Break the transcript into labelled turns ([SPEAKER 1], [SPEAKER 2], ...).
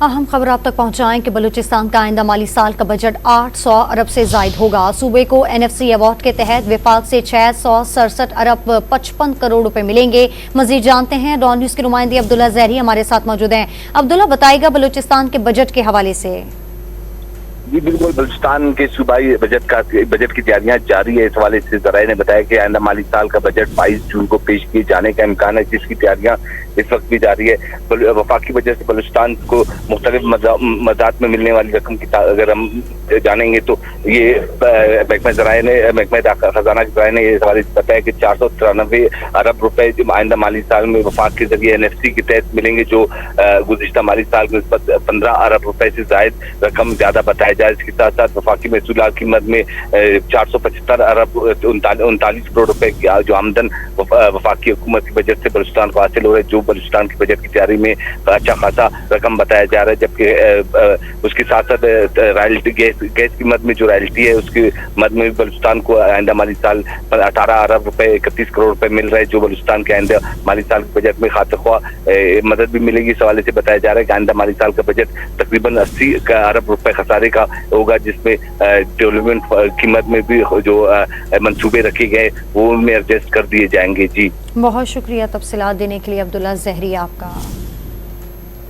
[SPEAKER 1] अहम खबर आप तक पहुंचाएं कि बलूचिस्तान का आइंदा माली साल का बजट 800 अरब से जायद होगा। सूबे को NFC अवार्ड के तहत विफाक से 667 अरब 55 करोड़ रुपए मिलेंगे। मजीद जानते हैं, डॉन न्यूज के नुमाइंदे अब्दुल्ला जहरी हमारे साथ मौजूद हैं। अब्दुल्ला, बताइएगा बलूचिस्तान के बजट के हवाले से।
[SPEAKER 2] जी बिल्कुल, बलूचिस्तान के सूबाई बजट की तैयारियां जारी है। इस हवाले से ज़राए ने बताया कि आइंदा माली साल का बजट 22 जून को पेश किए जाने का इम्कान है, जिसकी तैयारियां इस वक्त भी जारी है। वफाकी बजट से बलूचिस्तान को मुख्तलिफ मदात में मिलने वाली रकम की अगर हम जानेंगे तो ये महकमा खजाना के ज़राए ने इस हवाले से बताया कि 493 अरब रुपए आइंदा माली साल में वफाक के जरिए NFC के तहत मिलेंगे, जो गुज़िश्ता माली साल में 15 अरब रुपए से जायद रकम ज्यादा बताया जाए। इसके साथ साथ वफाकी महसूलात की मद में 475 अरब 39 करोड़ रुपए की जो आमदन वफाकी हुकूमत के बजट से बलूचिस्तान को हासिल हो रहा है, जो बलूचिस्तान की बजट की तैयारी में अच्छा खासा रकम बताया जा रहा है। जबकि उसके साथ साथ रॉयल्टी गैस की मद में जो रॉयल्टी है उसकी मद में भी बलूचिस्तान को आइंदा माली साल 18 अरब रुपए 31 करोड़ रुपए मिल रहे हैं, जो बलूचिस्तान के आइंदा माली साल के बजट में खातिर मदद भी मिलेगी। इस हवाले से बताया जा रहा है कि आइंदा माली साल का बजट तकरीबन 80 अरब रुपए खसारे का होगा, जिसमें डेवलपमेंट की मद में भी जो मंसूबे रखे गए वो उनमें एडजस्ट कर दिए जाएंगे। जी
[SPEAKER 1] बहुत शुक्रिया तफसीलात देने के लिए अब्दुल्ला जहरी आपका।